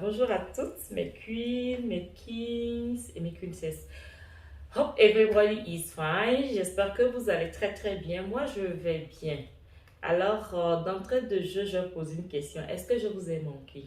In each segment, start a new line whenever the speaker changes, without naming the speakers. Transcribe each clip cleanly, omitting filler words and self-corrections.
bonjour à toutes, mes queens, mes kings et mes princesses. Hope everybody is fine. J'espère que vous allez très très bien. Moi, je vais bien. Alors, d'entrée de jeu, je vais poser une question. Est-ce que je vous ai manqué?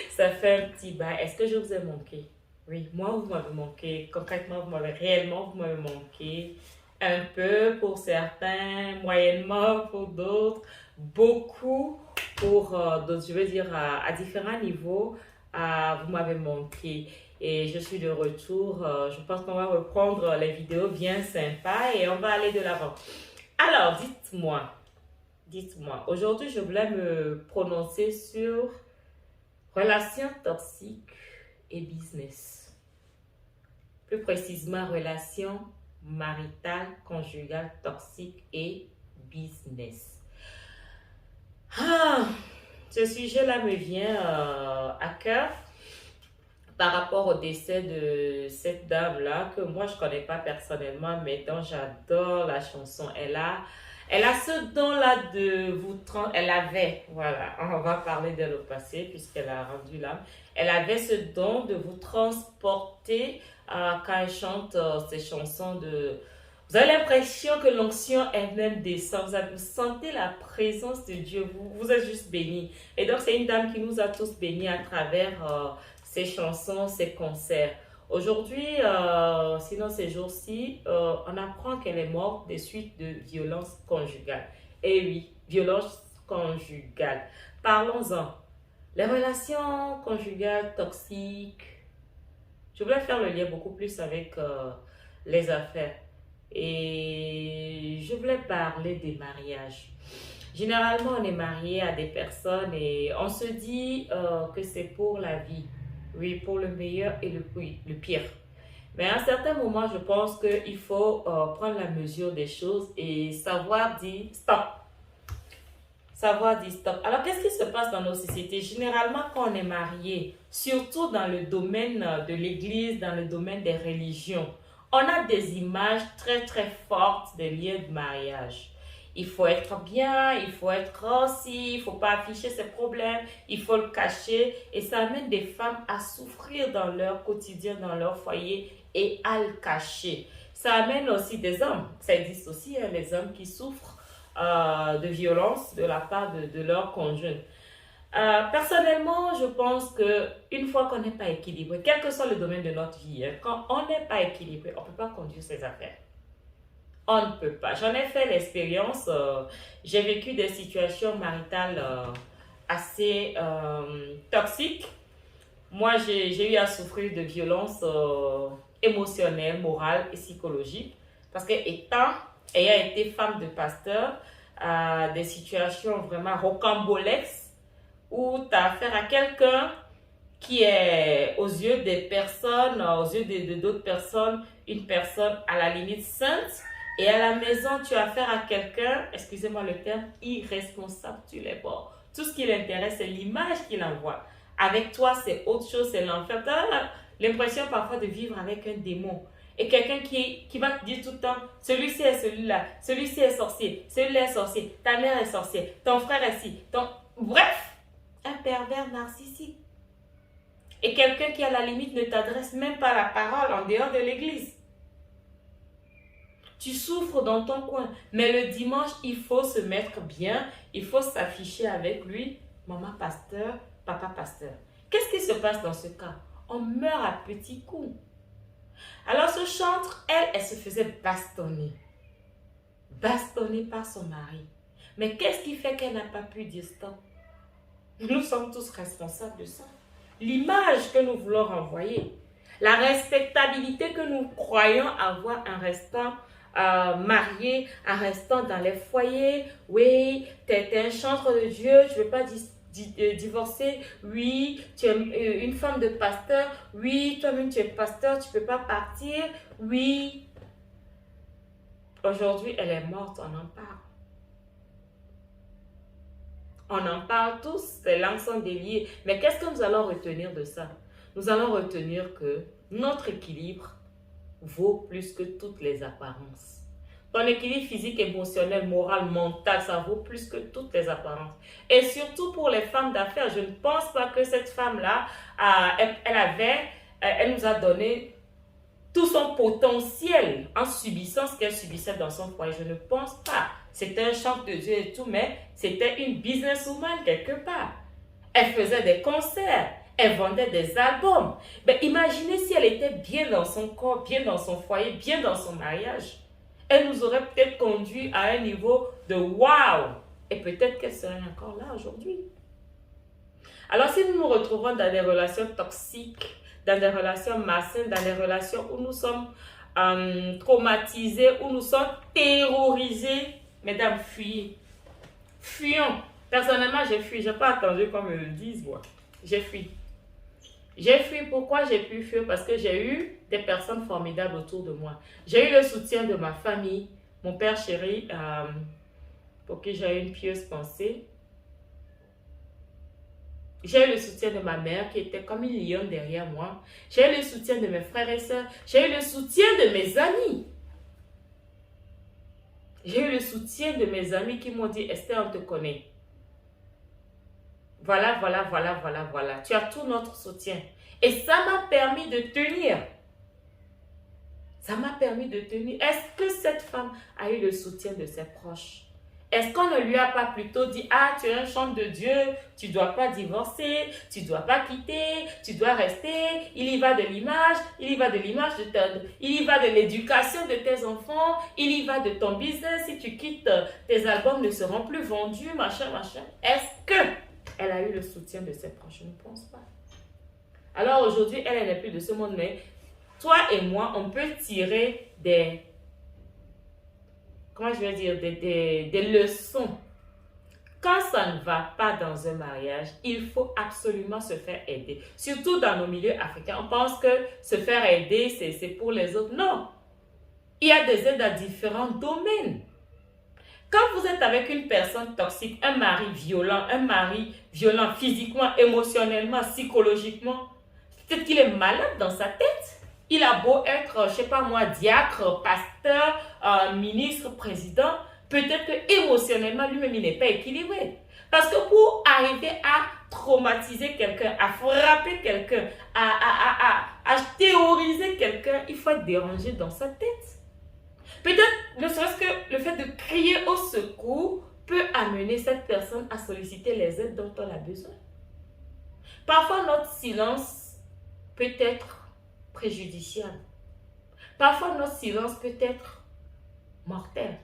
Ça fait un petit bail. Est-ce que je vous ai manqué? Oui, moi, vous m'avez manqué. Concrètement, vous m'avez manqué. Un peu pour certains, moyennement pour d'autres, beaucoup pour d'autres, je veux dire, à différents niveaux, vous m'avez manqué. Et je suis de retour. Je pense qu'on va reprendre les vidéos bien sympas et on va aller de l'avant. Alors, dites-moi, aujourd'hui, je voulais me prononcer sur relations toxiques et business. Plus précisément, relations maritales, conjugales, toxiques et business. Ah, ce sujet-là me vient à cœur par rapport au décès de cette dame-là, que moi je connais pas personnellement, mais dont j'adore la chanson. Elle a ce don-là de vous elle avait, voilà, on va parler d'elle au passé puisqu'elle a rendu l'âme. Elle avait ce don de vous transporter quand elle chante ces chansons de... Vous avez l'impression que l'onction elle-même descend, vous sentez la présence de Dieu, vous êtes juste bénis. Et donc c'est une dame qui nous a tous bénis à travers ses chansons, ses concerts. Aujourd'hui, sinon ces jours-ci, on apprend qu'elle est morte des suites de violences conjugales. Et oui, violences conjugales. Parlons-en. Les relations conjugales toxiques, je voulais faire le lien beaucoup plus avec les affaires. Et je voulais parler des mariages. Généralement, on est marié à des personnes et on se dit que c'est pour la vie. Oui, pour le meilleur et le pire. Mais à un certain moment, je pense qu'il faut prendre la mesure des choses et savoir dire stop. Savoir dire stop. Alors, qu'est-ce qui se passe dans nos sociétés? Généralement, quand on est marié, surtout dans le domaine de l'église, dans le domaine des religions, on a des images très très fortes des liens de mariage. Il faut être bien, il faut être aussi, il ne faut pas afficher ses problèmes, il faut le cacher. Et ça amène des femmes à souffrir dans leur quotidien, dans leur foyer et à le cacher. Ça amène aussi des hommes, ça existe aussi, hein, les hommes qui souffrent de violence de la part de leur conjoint. Personnellement, je pense que une fois qu'on n'est pas équilibré, quel que soit le domaine de notre vie, hein, quand on n'est pas équilibré, on ne peut pas conduire ses affaires. On ne peut pas. J'en ai fait l'expérience. J'ai vécu des situations maritales assez toxiques. Moi, j'ai eu à souffrir de violences émotionnelles, morales et psychologiques. Parce que ayant été femme de pasteur, des situations vraiment rocambolesques où tu as affaire à quelqu'un qui est aux yeux des personnes, aux yeux d'autres personnes, une personne à la limite sainte. Et à la maison, tu as affaire à quelqu'un, excusez-moi le terme, irresponsable sur les bords. Tout ce qui l'intéresse, c'est l'image qu'il envoie. Avec toi, c'est autre chose, c'est l'enfer. Tu as l'impression parfois de vivre avec un démon. Et quelqu'un qui va te dire tout le temps, celui-ci est celui-là, celui-ci est sorcier, celui-là est sorcier, ta mère est sorcière, ton frère est ci, bref, un pervers narcissique. Et quelqu'un qui à la limite ne t'adresse même pas la parole en dehors de l'église. Tu souffres dans ton coin. Mais le dimanche, il faut se mettre bien. Il faut s'afficher avec lui. Maman pasteur, papa pasteur. Qu'est-ce qui se passe dans ce cas? On meurt à petits coups. Alors ce chantre, elle se faisait bastonner. Bastonnée par son mari. Mais qu'est-ce qui fait qu'elle n'a pas pu dire stop? Nous sommes tous responsables de ça. L'image que nous voulons renvoyer. La respectabilité que nous croyons avoir en restant marié, en restant dans les foyers. Oui, tu es un chantre de Dieu, je ne veux pas divorcer. Oui, tu es une femme de pasteur. Oui, toi-même tu es pasteur, tu ne peux pas partir. Oui. Aujourd'hui, elle est morte, on en parle. On en parle tous, les langues sont déliées. Mais qu'est-ce que nous allons retenir de ça? Nous allons retenir que notre équilibre vaut plus que toutes les apparences. Ton équilibre physique, émotionnel, moral, mental, ça vaut plus que toutes les apparences. Et surtout pour les femmes d'affaires, je ne pense pas que cette femme-là, elle nous a donné tout son potentiel en subissant ce qu'elle subissait dans son foyer. Je ne pense pas. C'était un chant de Dieu et tout, mais c'était une businesswoman quelque part. Elle faisait des concerts, elle vendait des albums. Mais imaginez si elle était bien dans son corps, bien dans son foyer, bien dans son mariage. Elle nous aurait peut-être conduit à un niveau de waouh. Et peut-être qu'elle serait encore là aujourd'hui. Alors si nous nous retrouvons dans des relations toxiques, dans des relations malsaines, dans des relations où nous sommes traumatisés, où nous sommes terrorisés, mesdames, fuyez. Fuyons. Personnellement, j'ai fui. Je n'ai pas attendu qu'on me le dise, moi. J'ai fui. J'ai fui. Pourquoi j'ai pu fuir? Parce que j'ai eu des personnes formidables autour de moi. J'ai eu le soutien de ma famille, mon père chéri, pour qui j'ai eu une pieuse pensée. J'ai eu le soutien de ma mère qui était comme une lionne derrière moi. J'ai eu le soutien de mes frères et sœurs. J'ai eu le soutien de mes amis. J'ai eu le soutien de mes amis qui m'ont dit, Esther, on te connaît. Voilà. Tu as tout notre soutien. Et ça m'a permis de tenir. Ça m'a permis de tenir. Est-ce que cette femme a eu le soutien de ses proches? Est-ce qu'on ne lui a pas plutôt dit, ah, tu es un chant de Dieu, tu ne dois pas divorcer, tu ne dois pas quitter, tu dois rester, il y va de l'image, il y va de l'éducation de tes enfants, il y va de ton business, si tu quittes, tes albums ne seront plus vendus, machin. Est-ce qu'elle a eu le soutien de ses proches? Je ne pense pas. Alors aujourd'hui, elle n'est plus de ce monde, mais toi et moi, on peut tirer des leçons. Quand ça ne va pas dans un mariage, il faut absolument se faire aider. Surtout dans nos milieux africains, on pense que se faire aider, c'est pour les autres. Non, il y a des aides dans différents domaines. Quand vous êtes avec une personne toxique, un mari violent physiquement, émotionnellement, psychologiquement, peut-être qu'il est malade dans sa tête. Il a beau être, je ne sais pas moi, diacre, pasteur, ministre, président, peut-être que émotionnellement, lui-même, il n'est pas équilibré. Parce que pour arriver à traumatiser quelqu'un, à frapper quelqu'un, à théoriser quelqu'un, il faut être dérangé dans sa tête. Peut-être, ne serait-ce que le fait de crier au secours peut amener cette personne à solliciter les aides dont elle a besoin. Parfois, notre silence peut être préjudiciable. Parfois, notre silence peut être mortel.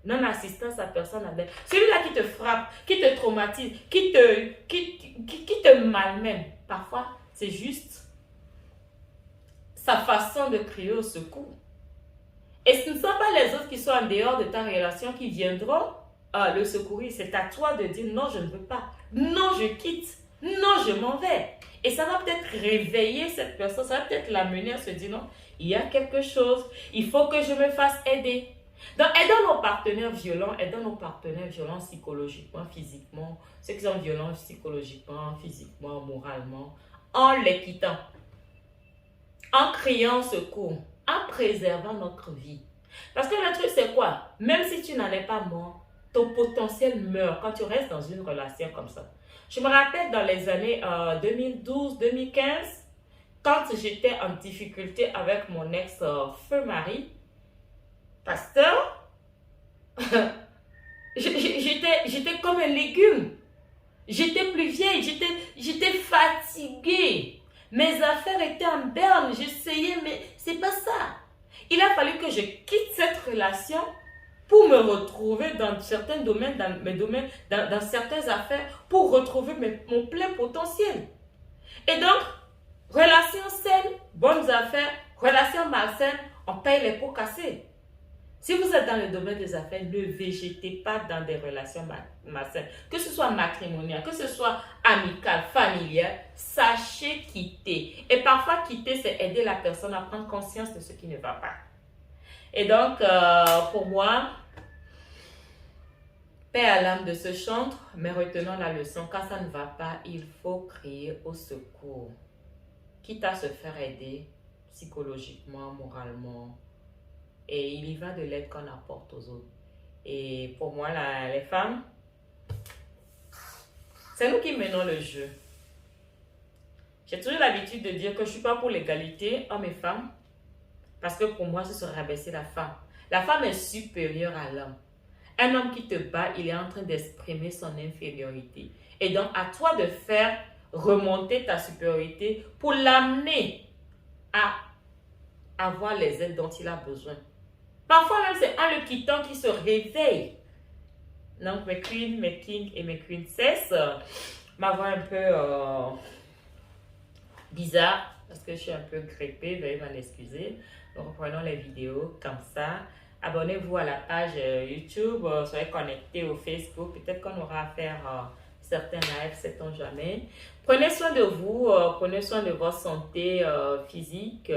Non-assistance à personne adepte. Celui-là qui te frappe, qui te traumatise, qui te malmène. Parfois, c'est juste sa façon de crier au secours. Et ce ne sont pas les autres qui sont en dehors de ta relation qui viendront le secourir. C'est à toi de dire non, je ne veux pas. Non, je quitte. Non, je m'en vais. Et ça va peut-être réveiller cette personne, ça va peut-être l'amener à se dire non, il y a quelque chose, il faut que je me fasse aider. Donc, aidons nos partenaires violents psychologiquement, physiquement, ceux qui sont violents psychologiquement, physiquement, moralement, en les quittant, en criant au secours, en préservant notre vie. Parce que le truc, c'est quoi? Même si tu n'en es pas mort, ton potentiel meurt quand tu restes dans une relation comme ça. Je me rappelle dans les années 2012-2015, quand j'étais en difficulté avec mon ex-feu mari, pasteur, j'étais comme un légume. J'étais plus vieille, j'étais fatiguée. Mes affaires étaient en berne, j'essayais, mais c'est pas ça. Il a fallu que je quitte cette relation pour me retrouver dans certains domaines, dans certaines affaires, pour retrouver mon plein potentiel. Et donc, relations saines, bonnes affaires, relations malsaines, on paye les pots cassés. Si vous êtes dans le domaine des affaires, ne végétez pas dans des relations malsaines. Que ce soit matrimonial, que ce soit amical, familial, sachez quitter. Et parfois, quitter, c'est aider la personne à prendre conscience de ce qui ne va pas. Et donc, pour moi, paix à l'âme de ce chantre, mais retenons la leçon. Quand ça ne va pas, il faut crier au secours. Quitte à se faire aider psychologiquement, moralement, Et il y va de l'aide qu'on apporte aux autres. Et pour moi, les femmes, c'est nous qui menons le jeu. J'ai toujours l'habitude de dire que je ne suis pas pour l'égalité hommes et femmes, parce que pour moi, ce serait rabaisser la femme. La femme est supérieure à l'homme. Un homme qui te bat, il est en train d'exprimer son infériorité. Et donc, à toi de faire remonter ta supériorité pour l'amener à avoir les aides dont il a besoin. Parfois même, c'est en le quittant qu'il se réveille. Donc, mes queens, mes kings et mes princesses, ma voix un peu bizarre, parce que je suis un peu grippée, veuillez m'en excuser. Nous reprenons les vidéos comme ça. Abonnez-vous à la page YouTube, soyez connectés au Facebook. Peut-être qu'on aura à faire certains lives, sait-on jamais. Prenez soin de vous, prenez soin de votre santé physique,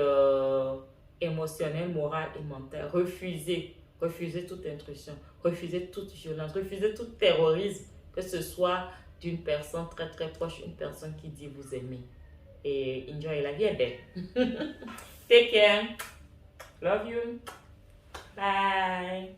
émotionnelle, morale et mentale. Refusez toute intrusion, refusez toute violence, refusez tout terrorisme, que ce soit d'une personne très très proche, une personne qui dit vous aimer. Et enjoy, la vie est belle. Take care. Love you. Bye.